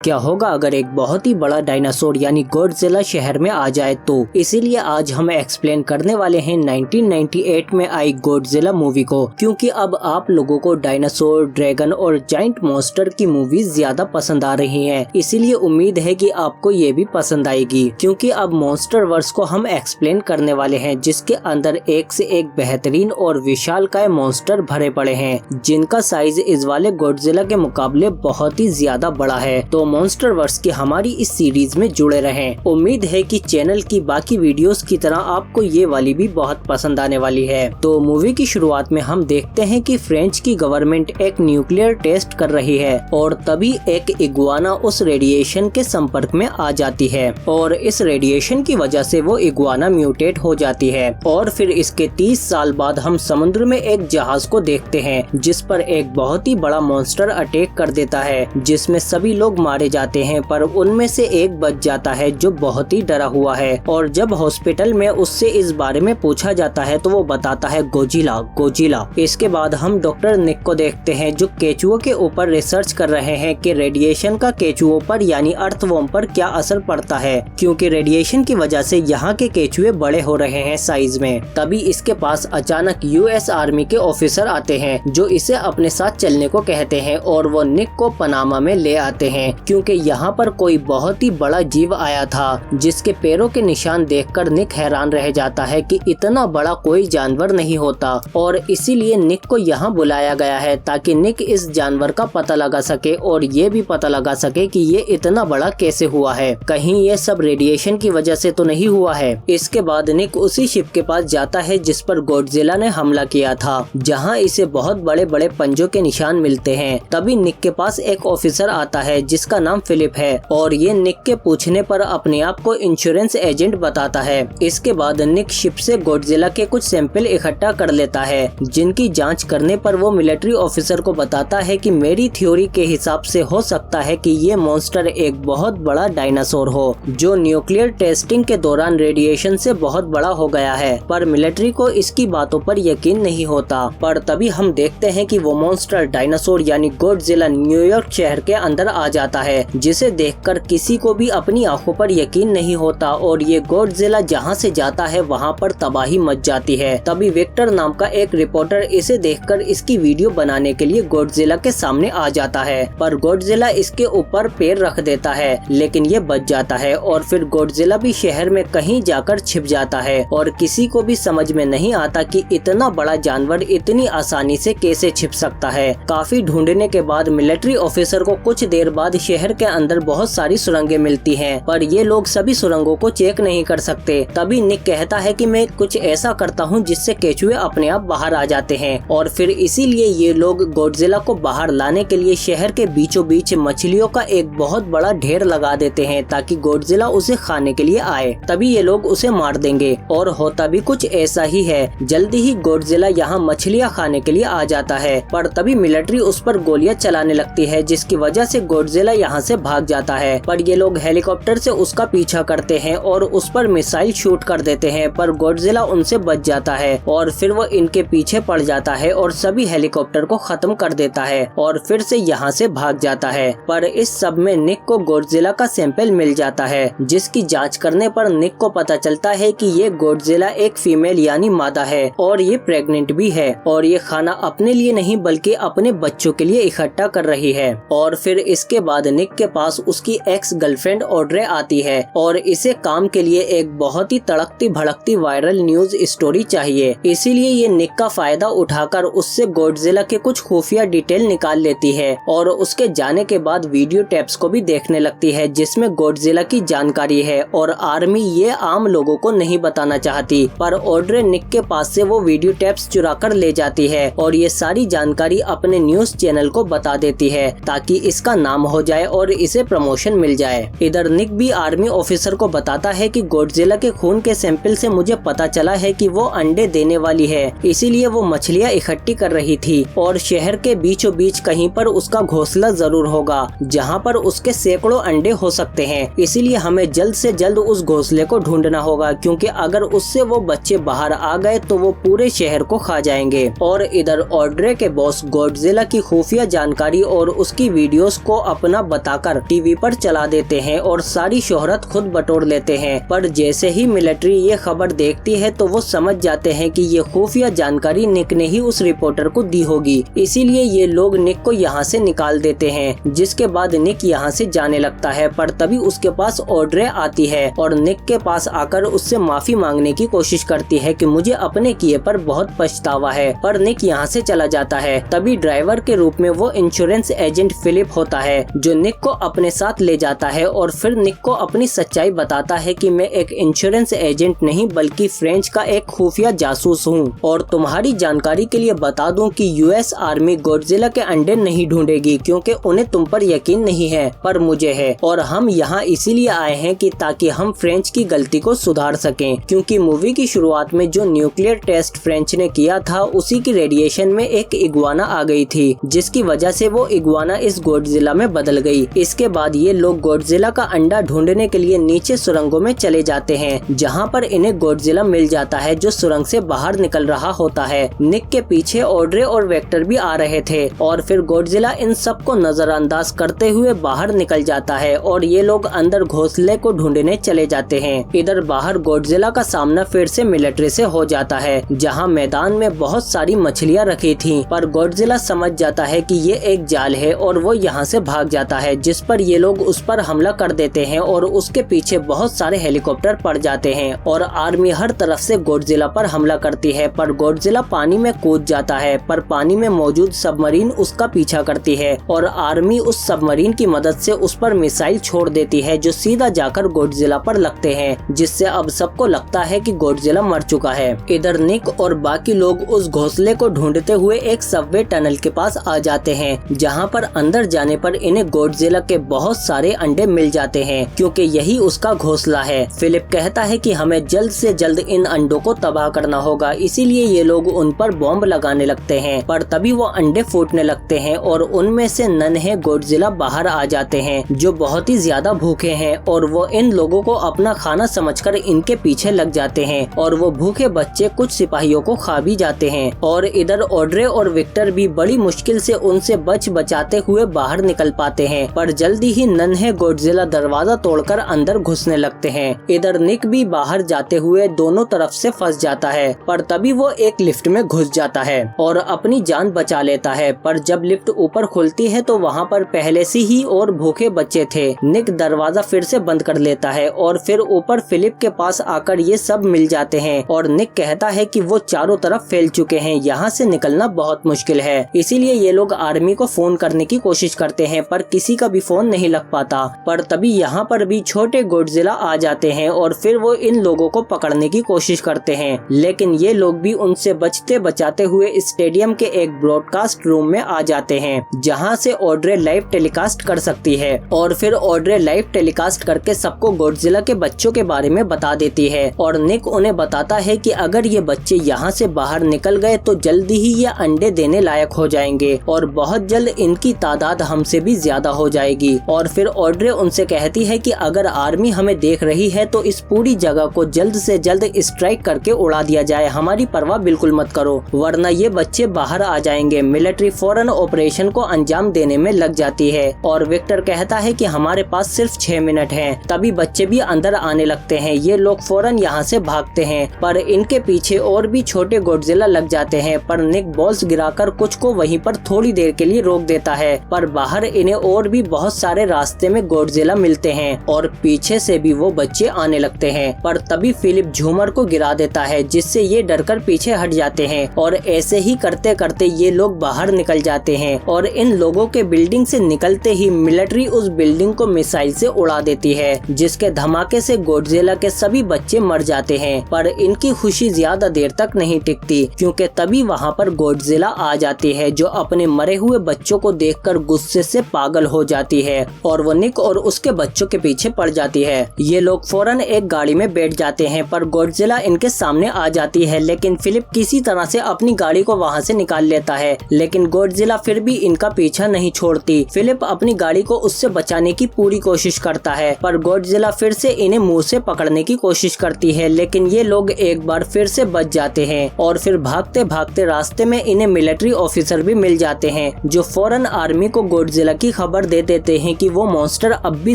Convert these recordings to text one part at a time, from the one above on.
क्या होगा अगर एक बहुत ही बड़ा डायनासोर यानी गॉडजिला शहर में आ जाए तो। इसीलिए आज हम एक्सप्लेन करने वाले हैं 1998 में आई गॉडजिला मूवी को, क्योंकि अब आप लोगों को डायनासोर, ड्रैगन और जाइंट मॉन्स्टर की मूवीज ज्यादा पसंद आ रही हैं। इसीलिए उम्मीद है कि आपको ये भी पसंद आएगी, क्योंकि अब मॉन्स्टर वर्स को हम एक्सप्लेन करने वाले हैं, जिसके अंदर एक से एक बेहतरीन और विशालकाय मॉन्स्टर भरे पड़े हैं, जिनका साइज इस वाले गॉडजिला के मुकाबले बहुत ही ज्यादा बड़ा है। तो मॉन्स्टर वर्स की हमारी इस सीरीज में जुड़े रहें। उम्मीद है कि चैनल की बाकी वीडियोस की तरह आपको ये वाली भी बहुत पसंद आने वाली है। तो मूवी की शुरुआत में हम देखते हैं कि फ्रेंच की गवर्नमेंट एक न्यूक्लियर टेस्ट कर रही है और तभी एक इगुआना उस रेडिएशन के संपर्क में आ जाती है और इस रेडिएशन की वजह से वो इगुआना म्यूटेट हो जाती है। और फिर इसके 30 साल बाद हम समुद्र में एक जहाज को देखते हैं, जिस पर एक बहुत ही बड़ा मॉन्स्टर अटैक कर देता है, जिसमें सभी लोग मारे जाते हैं, पर उनमें से एक बच जाता है जो बहुत ही डरा हुआ है। और जब हॉस्पिटल में उससे इस बारे में पूछा जाता है तो वो बताता है गोजिला गोजिला। इसके बाद हम डॉक्टर निक को देखते हैं, जो केचुओं के ऊपर रिसर्च कर रहे हैं कि रेडिएशन का केचुओं पर यानी अर्थवॉर्म पर क्या असर पड़ता है, क्योंकि रेडिएशन की वजह से यहाँ के केचुए बड़े हो रहे हैं साइज में। तभी इसके पास अचानक यूएस आर्मी के ऑफिसर आते हैं, जो इसे अपने साथ चलने को कहते हैं और वो निक को पनामा में ले आते हैं, क्योंकि यहाँ पर कोई बहुत ही बड़ा जीव आया था, जिसके पैरों के निशान देखकर निक हैरान रह जाता है कि इतना बड़ा कोई जानवर नहीं होता। और इसीलिए निक को यहाँ बुलाया गया है ताकि निक इस जानवर का पता लगा सके और ये भी पता लगा सके कि ये इतना बड़ा कैसे हुआ है, कहीं ये सब रेडिएशन की वजह से तो नहीं हुआ है। इसके बाद निक उसी शिप के पास जाता है जिस पर गॉडजिला ने हमला किया था, जहाँ इसे बहुत बड़े बड़े पंजों के निशान मिलते हैं। तभी निक के पास एक ऑफिसर आता है जिसका नाम फिलिप है और ये निक के पूछने पर अपने आप को इंश्योरेंस एजेंट बताता है। इसके बाद निक शिप से गॉडजिला के कुछ सैंपल इकट्ठा कर लेता है, जिनकी जांच करने पर वो मिलिट्री ऑफिसर को बताता है कि मेरी थ्योरी के हिसाब से हो सकता है कि ये मॉन्स्टर एक बहुत बड़ा डायनासोर हो, जो न्यूक्लियर टेस्टिंग के दौरान रेडिएशन से बहुत बड़ा हो गया है। पर मिलिट्री को इसकी बातों पर यकीन नहीं होता। पर तभी हम देखते हैं कि वो मॉन्स्टर डायनासोर यानी गॉडजिला न्यूयॉर्क शहर के अंदर आ जाता है, जिसे देखकर किसी को भी अपनी आंखों पर यकीन नहीं होता और ये गॉडजिला जहाँ से जाता है वहाँ पर तबाही मच जाती है। तभी विक्टर नाम का एक रिपोर्टर इसे देखकर इसकी वीडियो बनाने के लिए गॉडजिला के सामने आ जाता है, पर गॉडजिला इसके ऊपर पैर रख देता है, लेकिन ये बच जाता है और फिर गॉडजिला भी शहर में कहीं जाकर छिप जाता है और किसी को भी समझ में नहीं आता कि इतना बड़ा जानवर इतनी आसानी से कैसे छिप सकता है। काफी ढूंढने के बाद मिलिट्री ऑफिसर को कुछ देर बाद शहर के अंदर बहुत सारी सुरंगें मिलती हैं, पर ये लोग सभी सुरंगों को चेक नहीं कर सकते। तभी निक कहता है कि मैं कुछ ऐसा करता हूँ जिससे केचुए अपने आप बाहर आ जाते हैं और फिर इसीलिए ये लोग गॉडजिला को बाहर लाने के लिए शहर के बीचों बीच मछलियों का एक बहुत बड़ा ढेर लगा देते हैं, ताकि गॉडजिला उसे खाने के लिए आए। तभी ये लोग उसे मार देंगे और होता भी कुछ ऐसा ही है। जल्दी ही गॉडजिला यहाँ मछलियाँ खाने के लिए आ जाता है, पर तभी मिलिट्री उस पर गोलियां चलाने लगती है, जिसकी वजह से गॉडजिला यहाँ से भाग जाता है। पर ये लोग हेलीकॉप्टर से उसका पीछा करते हैं और उस पर मिसाइल शूट कर देते हैं, पर गॉडजिला उनसे बच जाता है और फिर वो इनके पीछे पड़ जाता है और सभी हेलीकॉप्टर को खत्म कर देता है और फिर से यहाँ से भाग जाता है। पर इस सब में निक को गॉडजिला का सैंपल मिल जाता है, जिसकी जांच करने पर निक को पता चलता है कि ये गॉडजिला एक फीमेल यानी मादा है और ये प्रेग्नेंट भी है और ये खाना अपने लिए नहीं बल्कि अपने बच्चों के लिए इकट्ठा कर रही है। और फिर इसके बाद निक के पास उसकी एक्स गर्लफ्रेंड ऑड्रे आती है और इसे काम के लिए एक बहुत ही तड़कती भड़कती वायरल न्यूज स्टोरी चाहिए। इसीलिए ये निक का फायदा उठाकर उससे गॉडजिला के कुछ खुफिया डिटेल निकाल लेती है और उसके जाने के बाद वीडियो टेप्स को भी देखने लगती है, जिसमें गॉडजिला की जानकारी है और आर्मी ये आम लोगों को नहीं बताना चाहती। पर ऑड्रे निक के पास से वो वीडियो टेप्स चुरा कर ले जाती है और ये सारी जानकारी अपने न्यूज चैनल को बता देती है, ताकि इसका नाम हो जाए और इसे प्रमोशन मिल जाए। इधर निक भी आर्मी ऑफिसर को बताता है कि गॉडजिला के खून के सैंपल से मुझे पता चला है कि वो अंडे देने वाली है, इसीलिए वो मछलियाँ इकट्ठी कर रही थी और शहर के बीचों बीच कहीं पर उसका घोंसला जरूर होगा, जहाँ पर उसके सैकड़ों अंडे हो सकते हैं। इसीलिए हमें जल्द से जल्द उस घोंसले को ढूंढना होगा, क्योंकि अगर उससे वो बच्चे बाहर आ गए तो वो पूरे शहर को खा जाएंगे। और इधर ऑड्रे के बॉस गॉडजिला की खुफिया जानकारी और उसकी वीडियोस को अपना बताकर टीवी पर चला देते हैं और सारी शोहरत खुद बटोर लेते हैं। पर जैसे ही मिलिट्री ये खबर देखती है तो वो समझ जाते हैं कि ये खुफिया जानकारी निक ने ही उस रिपोर्टर को दी होगी, इसीलिए ये लोग निक को यहाँ से निकाल देते हैं। जिसके बाद निक यहाँ से जाने लगता है, पर तभी उसके पास ऑड्रे आती है और निक के पास आकर उससे माफी मांगने की कोशिश करती है कि मुझे अपने किए पर बहुत पछतावा है, पर निक यहाँ से चला जाता है। तभी ड्राइवर के रूप में वो इंश्योरेंस एजेंट फिलिप होता है जो निक को अपने साथ ले जाता है और फिर निक को अपनी सच्चाई बताता है कि मैं एक इंश्योरेंस एजेंट नहीं बल्कि फ्रेंच का एक खुफिया जासूस हूँ। और तुम्हारी जानकारी के लिए बता दूं कि यूएस आर्मी गॉडजिला के अंडे नहीं ढूंढेगी क्योंकि उन्हें तुम पर यकीन नहीं है, पर मुझे है। और हम यहाँ इसीलिए आए हैं कि ताकि हम फ्रेंच की गलती को सुधार सकें, क्योंकि मूवी की शुरुआत में जो न्यूक्लियर टेस्ट फ्रेंच ने किया था उसी की रेडिएशन में एक इग्वाना आ गई थी, जिसकी वजह से वो इग्वाना इस गॉडजिला में बदल गई। इसके बाद ये लोग गॉडजिला का अंडा ढूंढने के लिए नीचे सुरंगों में चले जाते हैं, जहाँ पर इन्हें गॉडजिला मिल जाता है जो सुरंग से बाहर निकल रहा होता है। निक के पीछे ऑड्रे और वेक्टर भी आ रहे थे और फिर गॉडजिला इन सबको नजरअंदाज करते हुए बाहर निकल जाता है और ये लोग अंदर घोंसले को ढूंढने चले जाते हैं। इधर बाहर गॉडजिला का सामना फिर से मिलिट्री से हो जाता है, जहाँ मैदान में बहुत सारी मछलियाँ रखी थी, पर गॉडजिला समझ जाता है कि ये एक जाल है और वो यहाँ से भाग जाता है, जिस पर ये लोग उस पर हमला कर देते हैं और उसके पीछे बहुत सारे हेलीकॉप्टर पड़ जाते हैं और आर्मी हर तरफ से गॉडजिला पर हमला करती है। पर गॉडजिला पानी में कूद जाता है, पर पानी में मौजूद सबमरीन उसका पीछा करती है और आर्मी उस सबमरीन की मदद से उस पर मिसाइल छोड़ देती है जो सीधा जाकर गॉडजिला पर लगते हैं, जिससे अब सबको लगता है कि गॉडजिला मर चुका है। इधर निक और बाकी लोग उस घोंसले को ढूंढते हुए एक सबवे टनल के पास आ जाते हैं, जहाँ पर अंदर जाने पर इन्हें गॉडजिला के बहुत सारे अंडे मिल जाते हैं, क्योंकि यही उसका घोंसला है। फिलिप कहता है कि हमें जल्द से जल्द इन अंडों को तबाह करना होगा, इसीलिए ये लोग उन पर बॉम्ब लगाने लगते हैं। पर तभी वो अंडे फूटने लगते हैं और उनमें से नन्हे गॉडजिला बाहर आ जाते हैं जो बहुत ही ज्यादा भूखे हैं और वो इन लोगों को अपना खाना समझकर इनके पीछे लग जाते हैं और वो भूखे बच्चे कुछ सिपाहियों को खा भी जाते हैं। और इधर ऑड्रे और विक्टर भी बड़ी मुश्किल से उनसे बचाते हुए बाहर निकल पाते हैं, पर जल्दी ही नन्हे गॉडजिला दरवाजा तोड़कर अंदर घुसने लगते हैं। इधर निक भी बाहर जाते हुए दोनों तरफ से फंस जाता है, पर तभी वो एक लिफ्ट में घुस जाता है और अपनी जान बचा लेता है। पर जब लिफ्ट ऊपर खुलती है तो वहाँ पर पहले से ही और भूखे बच्चे थे। निक दरवाजा फिर से बंद कर लेता है और फिर ऊपर फिलिप के पास आकर ये सब मिल जाते हैं और निक कहता है कि वो चारों तरफ फैल चुके हैं, यहाँ से निकलना बहुत मुश्किल है। इसीलिए ये लोग आर्मी को फोन करने की कोशिश करते हैं, पर किसी का भी फोन नहीं लग पाता। पर तभी यहाँ पर भी छोटे गॉडजिला आ जाते हैं और फिर वो इन लोगों को पकड़ने की कोशिश करते हैं, लेकिन ये लोग भी उनसे बचते बचाते हुए स्टेडियम के एक ब्रॉडकास्ट रूम में आ जाते हैं, जहाँ से ऑड्रे लाइव टेलीकास्ट कर सकती है। और फिर ऑड्रे लाइव टेलीकास्ट करके सबको गॉडजिला के बच्चों के बारे में बता देती है और निक उन्हें बताता है कि अगर ये बच्चे यहाँ से बाहर निकल गए तो जल्दी ही ये अंडे देने लायक हो जाएंगे और बहुत जल्द इनकी तादाद हमसे भी ज्यादा हो जाएगी। और फिर ऑड्रे उनसे कहती है कि अगर आर्मी हमें देख रही है तो इस पूरी जगह को जल्द से जल्द स्ट्राइक करके उड़ा दिया जाए, हमारी परवाह बिल्कुल मत करो वरना ये बच्चे बाहर आ जाएंगे। मिलिट्री फौरन ऑपरेशन को अंजाम देने में लग जाती है और विक्टर कहता है कि हमारे पास सिर्फ 6 मिनट हैं। तभी बच्चे भी अंदर आने लगते हैं। ये लोग फौरन यहाँ से भागते हैं, पर इनके पीछे और भी छोटे गॉडजिला लग जाते हैं, पर निक बॉल्स गिराकर कुछ को वहीं पर थोड़ी देर के लिए रोक देता है। पर बाहर इन्हें और भी बहुत सारे रास्ते में गॉडजिला मिलते हैं और पीछे से भी वो बच्चे आने लगते हैं। पर तभी फिलिप झूमर को गिरा देता है, जिससे ये डरकर पीछे हट जाते हैं और ऐसे ही करते करते ये लोग बाहर निकल जाते हैं। और इन लोगों के बिल्डिंग से निकलते ही मिलिट्री उस बिल्डिंग को मिसाइल से उड़ा देती है, जिसके धमाके से गॉडजिला के सभी बच्चे मर जाते हैं। पर इनकी खुशी ज्यादा देर तक नहीं टिकती, क्योंकि तभी वहाँ पर गॉडजिला आ जाती है जो अपने मरे हुए बच्चों को देखकर गुस्से से पागल हो जाती है और वो निक और उसके बच्चों के पीछे पड़ जाती है। ये लोग फौरन एक गाड़ी में बैठ जाते हैं, पर गॉडजिला इनके सामने आ जाती है, लेकिन फिलिप किसी तरह से अपनी गाड़ी को वहाँ से निकाल लेता है, लेकिन गॉडजिला फिर भी इनका पीछा नहीं छोड़ती। फिलिप अपनी गाड़ी को उससे बचाने की पूरी कोशिश करता है, पर गॉडजिला फिर से इन्हें मुंह से पकड़ने की कोशिश करती है, लेकिन ये लोग एक बार फिर से बच जाते हैं। और फिर भागते भागते रास्ते में इन्हें मिलिट्री ऑफिसर भी मिल जाते हैं, जो फौरन आर्मी को गॉडजिला की खबर खबर दे देते हैं कि वो मॉन्स्टर अब भी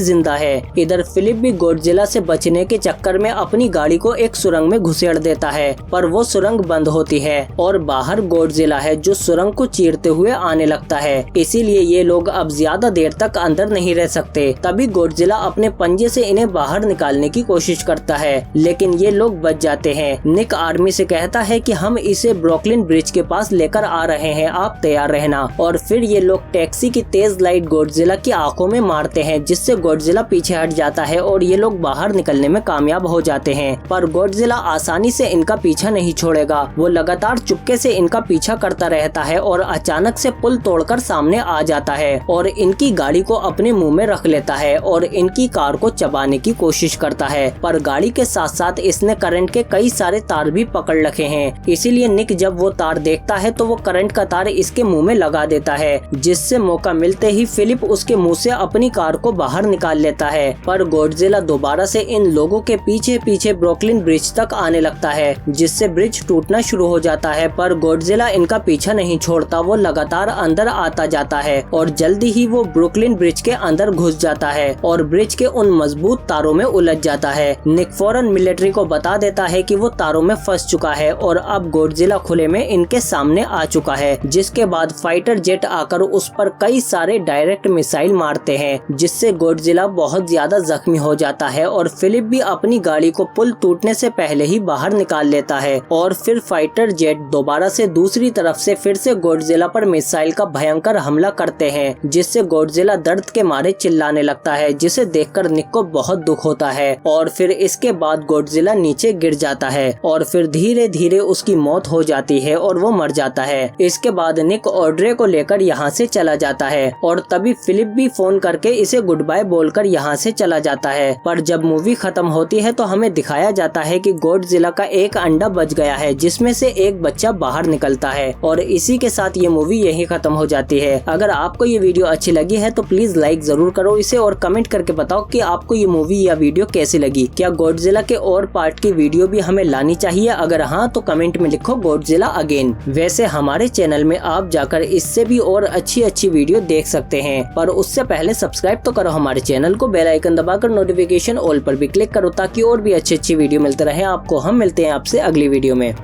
जिंदा है। इधर फिलिप भी गॉडजिला से बचने के चक्कर में अपनी गाड़ी को एक सुरंग में घुसेड़ देता है, पर वो सुरंग बंद होती है और बाहर गॉडजिला है जो सुरंग को चीरते हुए आने लगता है। इसीलिए ये लोग अब ज्यादा देर तक अंदर नहीं रह सकते। तभी गॉडजिला अपने पंजे से इन्हें बाहर निकालने की कोशिश करता है, लेकिन ये लोग बच जाते हैं। निक आर्मी से कहता है कि हम इसे ब्रुकलिन ब्रिज के पास लेकर आ रहे हैं, आप तैयार रहना। और फिर ये लोग टैक्सी की तेज लाइट गॉडजिला की आंखों में मारते हैं, जिससे गॉडजिला पीछे हट जाता है और ये लोग बाहर निकलने में कामयाब हो जाते हैं। पर गॉडजिला आसानी से इनका पीछा नहीं छोड़ेगा। वो लगातार चुपके से इनका पीछा करता रहता है और अचानक से पुल तोड़कर सामने आ जाता है और इनकी गाड़ी को अपने मुंह में रख लेता है और इनकी कार को चबाने की कोशिश करता है। पर गाड़ी के साथ साथ इसने करंट के कई सारे तार भी पकड़ रखे हैं, इसीलिए निक जब वो तार देखता है तो वो करंट का तार इसके मुंह में लगा देता है, जिससे मौका मिलते ही फिलिप उसके मुंह से अपनी कार को बाहर निकाल लेता है। पर गॉडजिला दोबारा से इन लोगों के पीछे पीछे ब्रुकलिन ब्रिज तक आने लगता है, जिससे ब्रिज टूटना शुरू हो जाता है। पर गॉडजिला इनका पीछा नहीं छोड़ता, वो लगातार अंदर आता जाता है और जल्दी ही वो ब्रुकलिन ब्रिज के अंदर घुस जाता है और ब्रिज के उन मजबूत तारों में उलझ जाता है। निक फौरन मिलिट्री को बता देता है कि वो तारों में फंस चुका है और अब गॉडजिला खुले में इनके सामने आ चुका है, जिसके बाद फाइटर जेट आकर उस पर कई सारे डायरेक्ट मिसाइल मारते हैं, जिससे गॉडजिला बहुत ज्यादा जख्मी हो जाता है और फिलिप भी अपनी गाड़ी को पुल टूटने से पहले ही बाहर निकाल लेता है। और फिर फाइटर जेट दोबारा से दूसरी तरफ से फिर से गॉडजिला पर मिसाइल का भयंकर हमला करते हैं, जिससे गॉडजिला दर्द के मारे चिल्लाने लगता है, जिसे देखकर निक को बहुत दुख होता है। और फिर इसके बाद गॉडजिला नीचे गिर जाता है और फिर धीरे धीरे उसकी मौत हो जाती है और वो मर जाता है। इसके बाद निक ऑड्रे को लेकर यहाँ से चला जाता है और तभी फिलिप भी फोन करके इसे गुड बाय बोलकर यहाँ से चला जाता है। पर जब मूवी खत्म होती है तो हमें दिखाया जाता है कि गॉडजिला का एक अंडा बच गया है, जिसमें से एक बच्चा बाहर निकलता है। और इसी के साथ ये मूवी यही खत्म हो जाती है। अगर आपको ये वीडियो अच्छी लगी है तो प्लीज लाइक जरूर करो इसे और कमेंट करके बताओ कि आपको ये मूवी या वीडियो कैसी लगी। क्या गॉडजिला के और पार्ट की वीडियो भी हमें लानी चाहिए? अगर हाँ तो कमेंट में लिखो गॉडजिला अगेन। वैसे हमारे चैनल में आप जाकर इससे भी और अच्छी वीडियो देख सकते हैं, पर उससे पहले सब्सक्राइब तो करो हमारे चैनल को, बेल आइकन दबाकर नोटिफिकेशन ऑल पर भी क्लिक करो ताकि और भी अच्छी वीडियो मिलते रहे आपको। हम मिलते हैं आपसे अगली वीडियो में।